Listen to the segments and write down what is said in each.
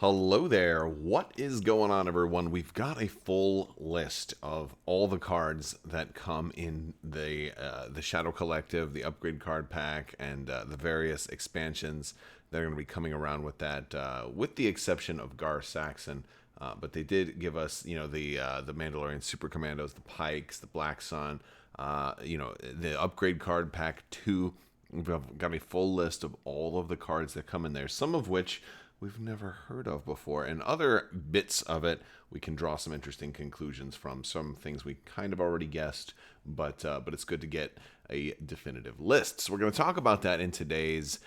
Hello there. What is going on, everyone? We've got a full list of all the cards that come in the Shadow Collective, the upgrade card pack, and the various expansions that are going to be coming around with that, with the exception of Gar Saxon. But they did give us, the Mandalorian Super Commandos, the Pikes, the Black Sun, the upgrade card pack 2. We've got a full list of all of the cards that come in there, some of which we've never heard of before, and other bits of it we can draw some interesting conclusions from. Some things we kind of already guessed, but it's good to get a definitive list. So we're going to talk about that in today's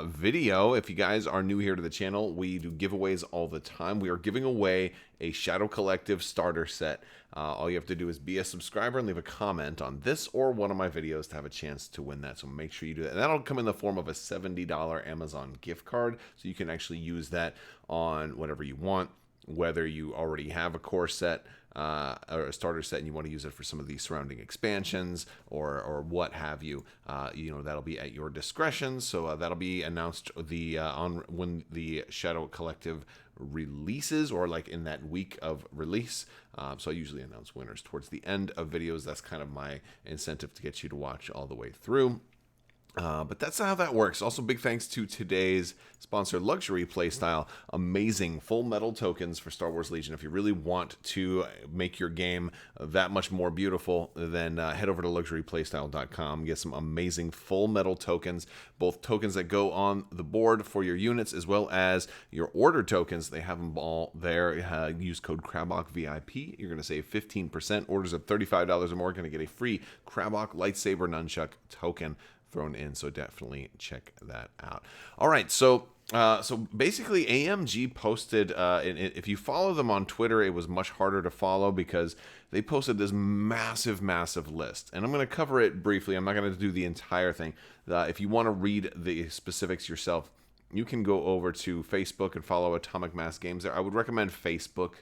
video. If you guys are new here to the channel, we do giveaways all the time. We are giving away a Shadow Collective starter set. All you have to do is be a subscriber and leave a comment on this or one of my videos to have a chance to win that. So make sure you do that. And that'll come in the form of a $70 Amazon gift card. So you can actually use that on whatever you want, whether you already have a core set or a starter set and you want to use it for some of these surrounding expansions or what have you. That'll be at your discretion. So that'll be announced on when the Shadow Collective releases, or like in that week of release. So I usually announce winners towards the end of videos. That's kind of my incentive to get you to watch all the way through. But that's how that works. Also, big thanks to today's sponsor, Luxury Playstyle. Amazing full metal tokens for Star Wars Legion. If you really want to make your game that much more beautiful, then head over to luxuryplaystyle.com. Get some amazing full metal tokens, both tokens that go on the board for your units as well as your order tokens. They have them all there. Use code Crabbok VIP. You're going to save 15%. Orders of $35 or more are going to get a free Crabbok lightsaber nunchuck token thrown in, so definitely check that out. All right, so basically AMG posted, if you follow them on Twitter, it was much harder to follow because they posted this massive list, and I'm going to cover it briefly. I'm not going to do the entire thing. If you want to read the specifics yourself, you can go over to Facebook and follow Atomic Mass Games there. I would recommend Facebook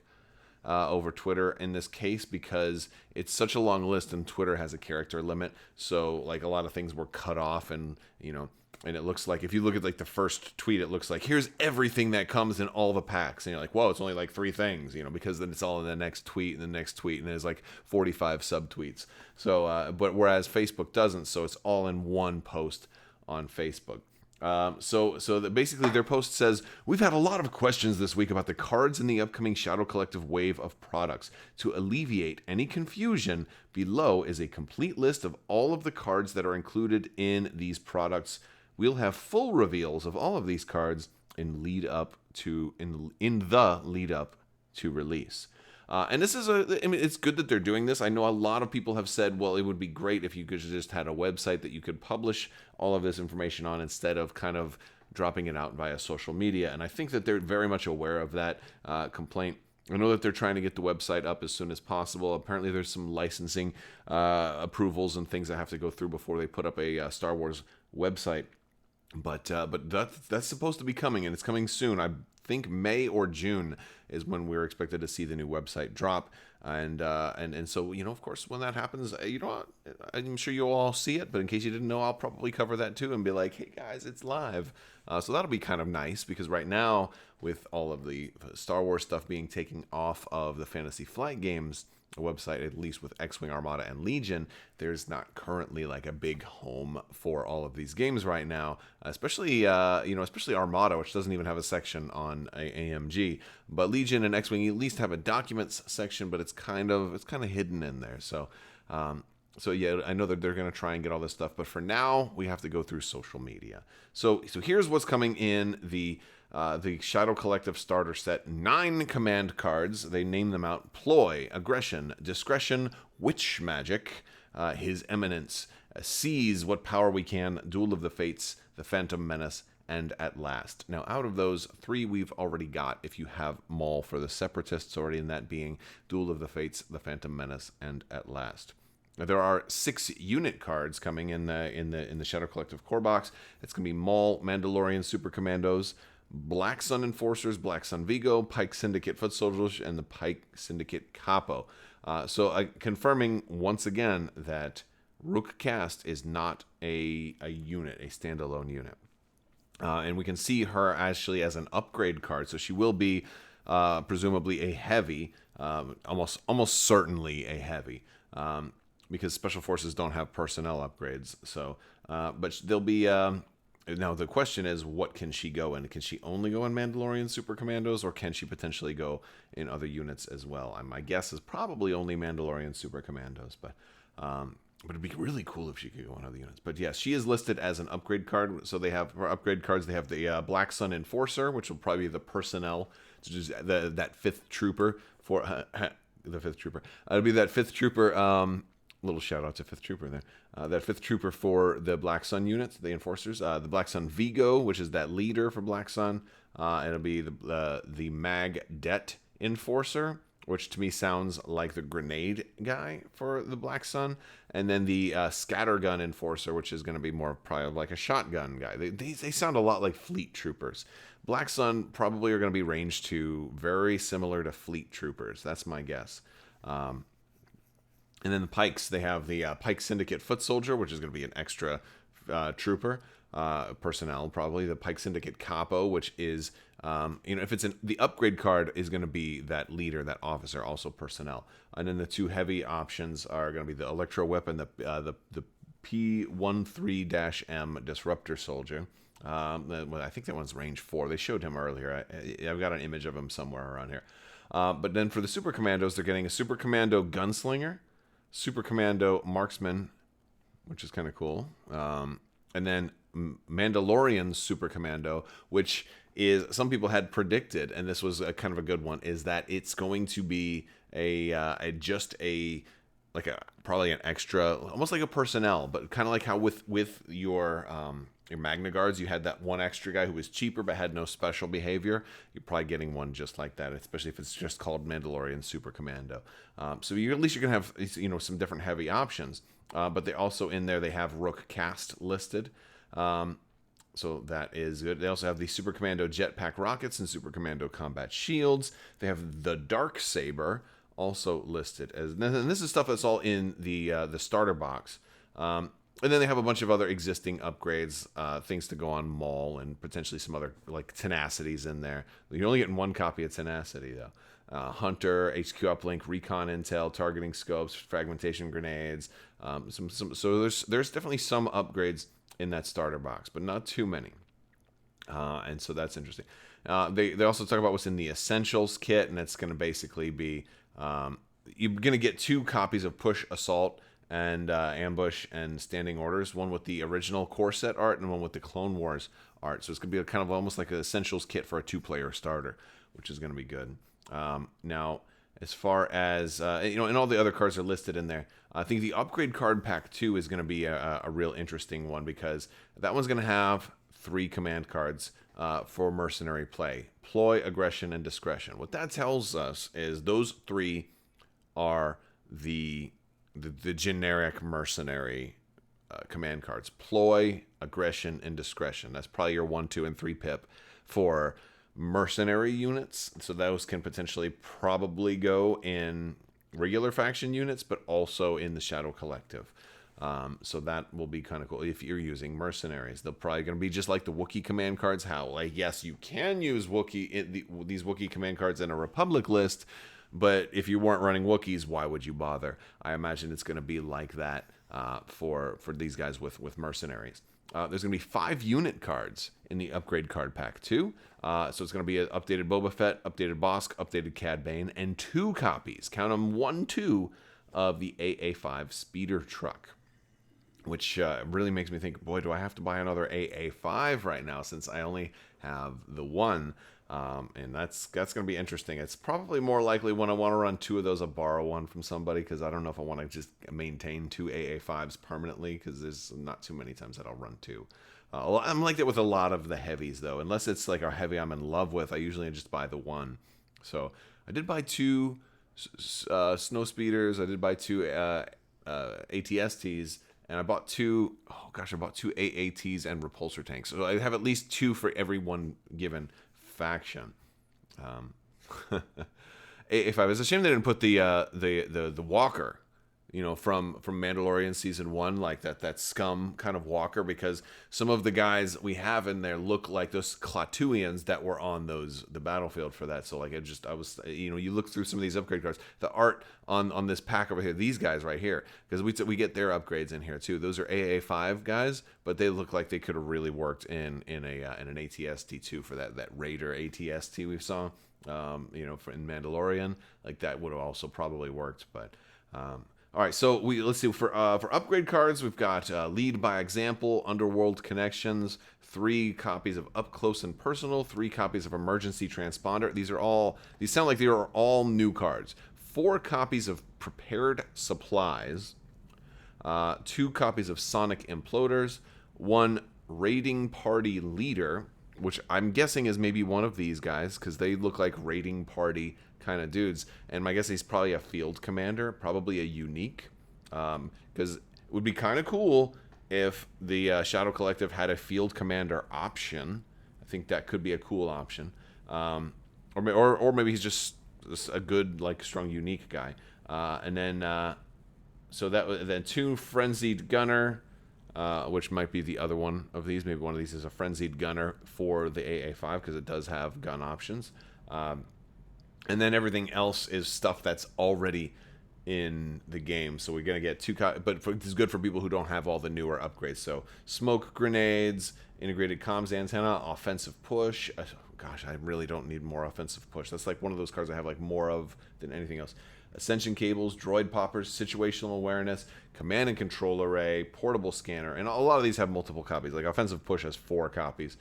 over Twitter in this case because it's such a long list and Twitter has a character limit. So like a lot of things were cut off, and and it looks like if you look at like the first tweet, it looks like here's everything that comes in all the packs, and you're like, whoa, it's only like 3 things, because then it's all in the next tweet and the next tweet, and there's like 45 subtweets. So but whereas Facebook doesn't, so it's all in one post on Facebook. Basically their post says, we've had a lot of questions this week about the cards in the upcoming Shadow Collective wave of products. To alleviate any confusion, below is a complete list of all of the cards that are included in these products. We'll have full reveals of all of these cards in the lead up to release. And this is it's good that they're doing this. I know a lot of people have said, well, it would be great if you could just had a website that you could publish all of this information on instead of kind of dropping it out via social media. And I think that they're very much aware of that complaint. I know that they're trying to get the website up as soon as possible. Apparently there's some licensing approvals and things that have to go through before they put up a Star Wars website. But that's supposed to be coming, and it's coming soon. I think May or June is when we're expected to see the new website drop, and so of course when that happens, I'm sure you'll all see it. But in case you didn't know, I'll probably cover that too and be like, hey guys, it's live. So that'll be kind of nice because right now with all of the Star Wars stuff being taken off of the Fantasy Flight Games website, at least with X-Wing Armada and Legion, there's not currently like a big home for all of these games right now, especially Armada, which doesn't even have a section on AMG, but Legion and X-Wing at least have a documents section, but it's kind of hidden in there. So yeah, I know that they're going to try and get all this stuff, but for now we have to go through social media. So here's what's coming in the Shadow Collective starter set. 9 command cards. They name them out: Ploy, Aggression, Discretion, Witch Magic, His Eminence, Seize What Power We Can, Duel of the Fates, the Phantom Menace, and At Last. Now, out of those, 3 we've already got if you have Maul for the Separatists already, and that being Duel of the Fates, the Phantom Menace, and At Last. There are 6 unit cards coming in the Shadow Collective core box. It's going to be Maul, Mandalorian Super Commandos, Black Sun Enforcers, Black Sun Vigo, Pike Syndicate Foot Soldiers, and the Pike Syndicate Capo. Confirming once again that Rook Cast is not a unit, a standalone unit. And we can see her actually as an upgrade card, so she will be presumably a heavy, almost certainly a heavy, because special forces don't have personnel upgrades. So, but they'll be. Now the question is, what can she go in? Can she only go in Mandalorian Super Commandos, or can she potentially go in other units as well? My guess is probably only Mandalorian Super Commandos, but it'd be really cool if she could go on other units. But yes, she is listed as an upgrade card. So they have, for upgrade cards, they have the Black Sun Enforcer, which will probably be the personnel, which is that 5th trooper for the 5th trooper. It'll be that 5th trooper. Little shout out to 5th trooper there. That 5th trooper for the Black Sun units, the enforcers. The Black Sun Vigo, which is that leader for Black Sun. It'll be the Mag Det Enforcer, which to me sounds like the grenade guy for the Black Sun. And then the Scattergun Enforcer, which is going to be more probably like a shotgun guy. They sound a lot like Fleet Troopers. Black Sun probably are going to be range 2, very similar to Fleet Troopers. That's my guess. And then the Pikes, they have the Pike Syndicate Foot Soldier, which is going to be an extra trooper. Personnel, probably the Pike Syndicate Capo, which is if it's the upgrade card is going to be that leader, that officer, also personnel. And then the 2 heavy options are going to be the Electro Whip and the P13-M Disruptor Soldier. I think that one's range 4. They showed him earlier. I've got an image of him somewhere around here. But then for the Super Commandos, they're getting a Super Commando Gunslinger, Super Commando Marksman, which is kind of cool. And then Mandalorian Super Commando, which is, some people had predicted, and this was a kind of a good one, is that it's going to be probably an extra, almost like a personnel, but kind of like how with your Magna Guards, you had that one extra guy who was cheaper but had no special behavior. You're probably getting one just like that, especially if it's just called Mandalorian Super Commando. So at least you're gonna have some different heavy options. But they also in there they have Rook Cast listed. So that is good. They also have the Super Commando Jetpack Rockets and Super Commando Combat Shields. They have the Dark Saber also listed as, and this is stuff that's all in the starter box. And then they have a bunch of other existing upgrades, things to go on Maul, and potentially some other like Tenacities in there. You're only getting 1 copy of Tenacity though. Hunter, HQ Uplink, Recon Intel, Targeting Scopes, Fragmentation Grenades. So there's definitely some upgrades in that starter box, but not too many. And so that's interesting. They also talk about what's in the Essentials kit, and it's going to basically be you're going to get 2 copies of Push, Assault, and Ambush and Standing Orders, one with the original core set art and one with the Clone Wars art. So it's going to be kind of almost like an Essentials kit for a 2-player starter, which is going to be good. Now, as far as, and all the other cards are listed in there. I think the Upgrade Card Pack 2 is going to be a real interesting one, because that one's going to have 3 command cards for mercenary play: Ploy, Aggression, and Discretion. What that tells us is those 3 are the generic mercenary command cards: Ploy, Aggression, and Discretion. That's probably your 1, 2, and 3 pip for mercenary units. So those can potentially probably go in regular faction units, but also in the Shadow Collective. So that will be kind of cool if you're using mercenaries. They're probably going to be just like the Wookiee command cards. How, like, yes, you can use these Wookiee command cards in a Republic list, but if you weren't running Wookiees, why would you bother? I imagine it's going to be like that for these guys with mercenaries. There's going to be 5 unit cards in the Upgrade Card Pack 2. So it's going to be an updated Boba Fett, updated Bosk, updated Cad Bane, and 2 copies, count them, 1, 2, of the AA5 speeder truck. Which really makes me think, boy, do I have to buy another AA5 right now, since I only have the 1. And that's going to be interesting. It's probably more likely when I want to run 2 of those, I'll borrow 1 from somebody, because I don't know if I want to just maintain 2 AA5s permanently, because there's not too many times that I'll run 2. I'm like that with a lot of the heavies, though. Unless it's like a heavy I'm in love with, I usually just buy the 1. So I did buy 2 snow speeders. I did buy 2 ATSTs. And I bought 2 AATs and repulsor tanks. So I have at least 2 for every one given faction. A5. It's a shame they didn't put the Walker from Mandalorian season 1, like that scum kind of walker, because some of the guys we have in there look like those Klaatuians that were on the battlefield for that. So like you look through some of these upgrade cards, the art on this pack over here, these guys right here, because we get their upgrades in here too. Those are AA5 guys, but they look like they could have really worked in an ATST too, for that Raider ATST we saw, in Mandalorian. Like that would have also probably worked, but. All right, so let's see, for upgrade cards, we've got Lead by Example, Underworld Connections, 3 copies of Up Close and Personal, 3 copies of Emergency Transponder. These sound like they are all new cards. 4 copies of Prepared Supplies, 2 copies of Sonic Imploders, 1 Raiding Party Leader, which I'm guessing is maybe one of these guys, because they look like raiding party kind of dudes. And my guess he's probably a field commander, probably a unique, because it would be kind of cool if the Shadow Collective had a field commander option. I think that could be a cool option, or maybe he's just a good, like, strong unique guy. And then then 2 Frenzied Gunner, which might be the other one of these. Maybe one of these is a Frenzied Gunner for the AA5, because it does have gun options. And then everything else is stuff that's already in the game. So we're going to get 2... But this is good for people who don't have all the newer upgrades. So smoke grenades, integrated comms antenna, offensive push. Gosh, I really don't need more offensive push. That's like one of those cards I have like more of than anything else. Ascension cables, droid poppers, situational awareness, command and control array, portable scanner. And a lot of these have multiple copies. Like offensive push has 4 copies.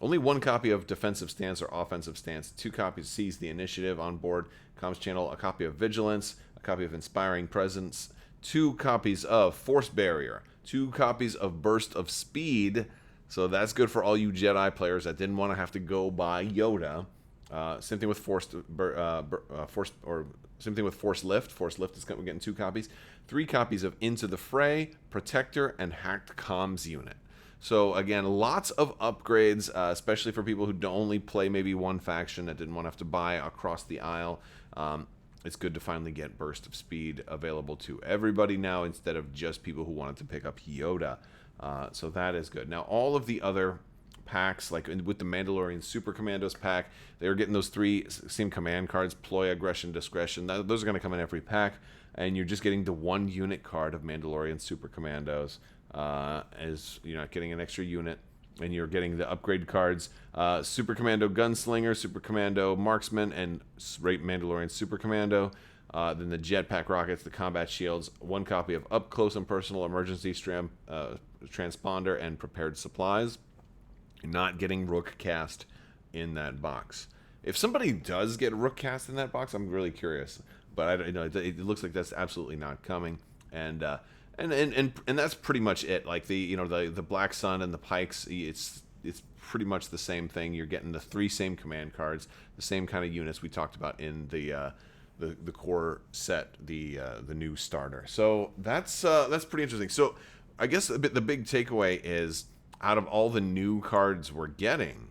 Only 1 copy of defensive stance or offensive stance, 2 copies seize the initiative on board, comms channel, a copy of vigilance, a copy of inspiring presence, 2 copies of force barrier, 2 copies of burst of speed. So that's good for all you Jedi players that didn't want to have to go by Yoda. Same thing with same thing with force lift. Force lift is getting 2 copies. 3 copies of Into the Fray, Protector, and Hacked Comms Unit. So again, lots of upgrades, especially for people who don't only play maybe one faction that didn't want to have to buy across the aisle. It's good to finally get Burst of Speed available to everybody now, instead of just people who wanted to pick up Yoda. So that is good. Now, all of the other packs, like with the Mandalorian Super Commandos pack, they're getting those 3 same command cards: Ploy, Aggression, Discretion. Those are going to come in every pack, and you're just getting the 1 unit card of Mandalorian Super Commandos. As you're not getting an extra unit, and you're getting the upgrade cards: Super Commando Gunslinger, Super Commando Marksman, and Mandalorian Super Commando. Then the jetpack rockets, the combat shields, 1 copy of Up Close and Personal, Emergency Transponder, and Prepared Supplies. You're not getting Rook Cast in that box. If somebody does get Rook Cast in that box, I'm really curious, but it looks like that's absolutely not coming. And that's pretty much it. Like the Black Sun and the Pikes, it's pretty much the same thing. You're getting the 3 same command cards, the same kind of units we talked about in the core set, the new starter. So that's pretty interesting. So I guess the big takeaway is, out of all the new cards we're getting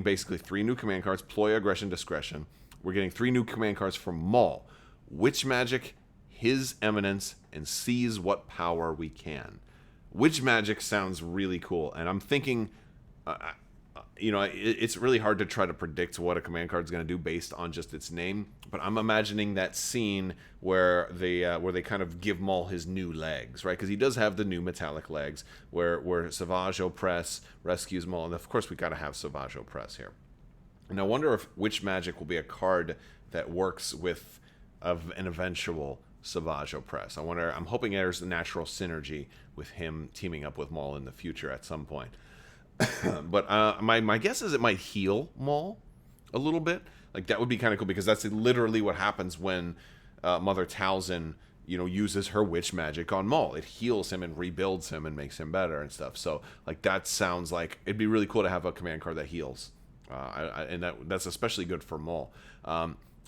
basically 3 new command cards: Ploy, Aggression, Discretion. We're getting 3 new command cards from Maul: Witch Magic, His Eminence, and Seize What Power We Can. Witch Magic sounds really cool, and I'm thinking, it's really hard to try to predict what a command card is going to do based on just its name. But I'm imagining that scene where they kind of give Maul his new legs, right? Because he does have the new metallic legs, where Savage Opress rescues Maul, and of course we got to have Savage Opress here. And I wonder if Witch Magic will be a card that works with an eventual Savage Opress. I'm hoping there's a natural synergy with him teaming up with Maul in the future at some point. But my guess is it might heal Maul a little bit. Like, that would be kind of cool, because that's literally what happens when Mother Talzin, uses her witch magic on Maul. It heals him and rebuilds him and makes him better and stuff. So, like, that sounds like it'd be really cool to have a command card that heals. And that's especially good for Maul.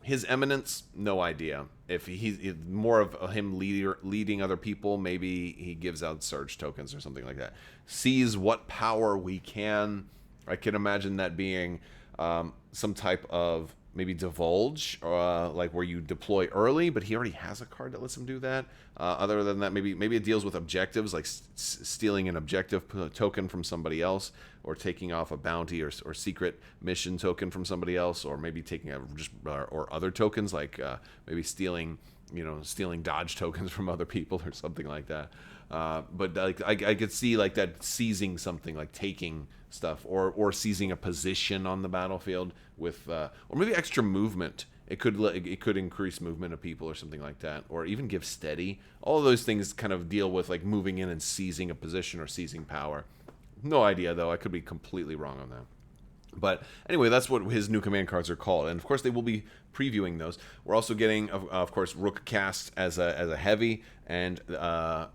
His Eminence, no idea. If he's more of him leading other people, maybe he gives out surge tokens or something like that. Seize What Power We Can. I can imagine that being some type of maybe divulge, like where you deploy early, but he already has a card that lets him do that. Other than that, maybe it deals with objectives, like stealing an objective token from somebody else, or taking off a bounty or secret mission token from somebody else, or maybe taking or other tokens, like maybe stealing dodge tokens from other people or something like that. But like I could see like that seizing something, like taking stuff, or seizing a position on the battlefield with, or maybe extra movement. It could increase movement of people or something like that, or even give steady. All of those things kind of deal with like moving in and seizing a position or seizing power. No idea though. I could be completely wrong on that. But anyway, that's what his new command cards are called, and of course they will be previewing those. We're also getting, of course, Rook Cast as a heavy, and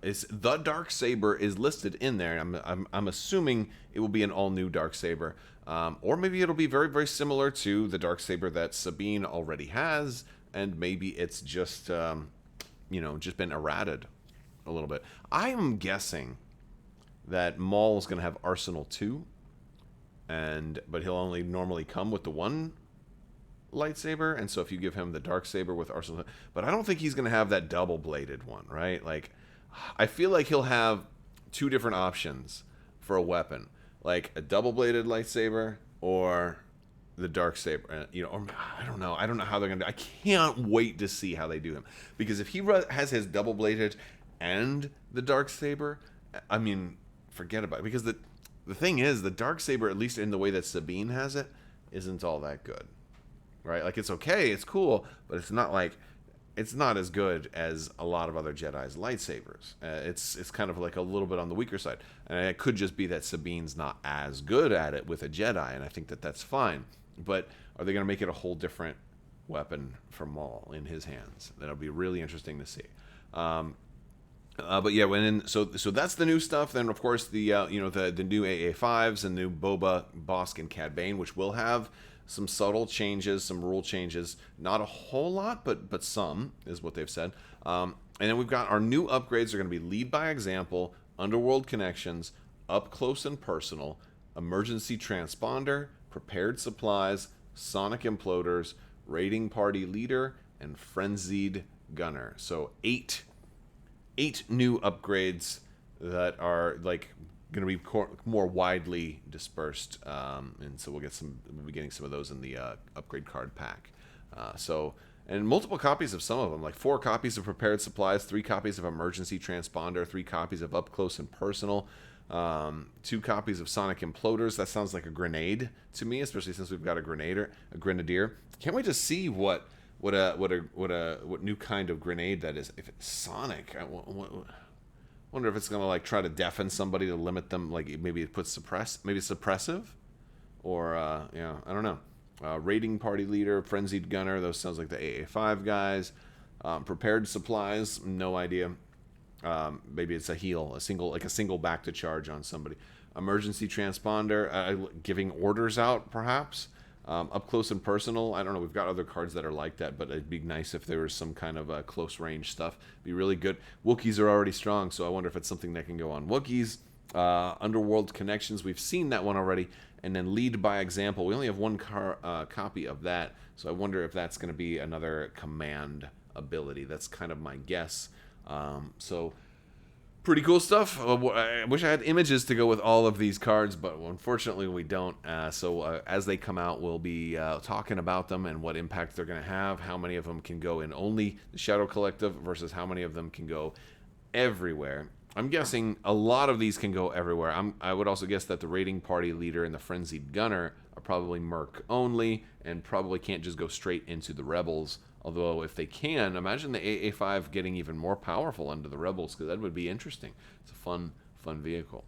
it's the Dark Saber is listed in there. I'm assuming it will be an all new Dark Saber, or maybe it'll be very very similar to the Dark Saber that Sabine already has, and maybe it's just just been errated a little bit. I'm guessing that Maul is going to have Arsenal 2. But he'll only normally come with the one lightsaber, and so if you give him the dark saber with Arsenal, but I don't think he's going to have that double-bladed one, right? Like, I feel like he'll have two different options for a weapon, like a double-bladed lightsaber or the dark saber, or I don't know how they're going to. I can't wait to see how they do him, because if he has his double-bladed and the dark saber, I mean, forget about it, because the thing is, the Darksaber, at least in the way that Sabine has it, isn't all that good, right? Like, it's okay, it's cool, but it's not as good as a lot of other Jedi's lightsabers. It's kind of like a little bit on the weaker side, and it could just be that Sabine's not as good at it with a Jedi, and I think that that's fine. But are they going to make it a whole different weapon for Maul in his hands? That'll be really interesting to see. But yeah, so that's the new stuff. Then of course the the new AA5s and new Boba, Bosk, and Cad Bane, which will have some subtle changes, some rule changes. Not a whole lot, but some is what they've said. And then we've got our new upgrades are going to be Lead by Example, Underworld Connections, Up Close and Personal, Emergency Transponder, Prepared Supplies, Sonic Imploders, Raiding Party Leader, and Frenzied Gunner. So eight new upgrades that are like going to be more widely dispersed, and so we'll be getting some of those in the upgrade card pack. And multiple copies of some of them, like 4 copies of Prepared Supplies, 3 copies of Emergency Transponder, 3 copies of Up Close and Personal, 2 copies of Sonic Imploders. That sounds like a grenade to me, especially since we've got a Grenadier. Can't wait to see what new kind of grenade that is. If it's Sonic, I wonder if it's gonna like try to deafen somebody to limit them. Like maybe it puts suppressive, or I don't know. Raiding Party Leader, Frenzied Gunner. Those sounds like the AA5 guys. Prepared Supplies. No idea. Maybe it's a heal, a single back to charge on somebody. Emergency Transponder. Giving orders out, perhaps. Up Close and Personal, I don't know, we've got other cards that are like that, but it'd be nice if there was some kind of close range stuff. Be really good. Wookiees are already strong, so I wonder if it's something that can go on Wookiees. Underworld Connections, we've seen that one already. And then Lead by Example, we only have one copy of that, so I wonder if that's going to be another command ability. That's kind of my guess. So pretty cool stuff. I wish I had images to go with all of these cards, but unfortunately we don't. So as they come out, we'll be talking about them and what impact they're going to have, how many of them can go in only the Shadow Collective versus how many of them can go everywhere. I'm guessing a lot of these can go everywhere. I would also guess that the Raiding Party Leader and the Frenzied Gunner are probably Merc only and probably can't just go straight into the Rebels. Although, if they can, imagine the AA5 getting even more powerful under the Rebels, because that would be interesting. It's a fun vehicle.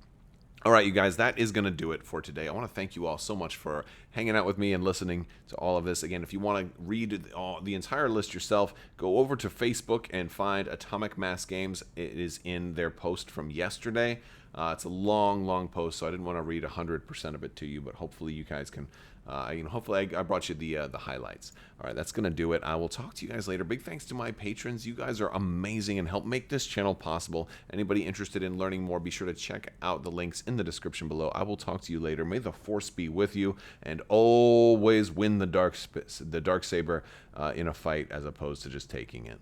All right, you guys, that is going to do it for today. I want to thank you all so much for hanging out with me and listening to all of this. Again, if you want to read the entire list yourself, go over to Facebook and find Atomic Mass Games. It is in their post from yesterday. It's a long post, so I didn't want to read 100% of it to you, but hopefully you guys can, hopefully I brought you the highlights. All right, that's going to do it. I will talk to you guys later. Big thanks to my patrons. You guys are amazing and help make this channel possible. Anybody interested in learning more, be sure to check out the links in the description below. I will talk to you later. May the Force be with you, and always win the dark Saber in a fight as opposed to just taking it.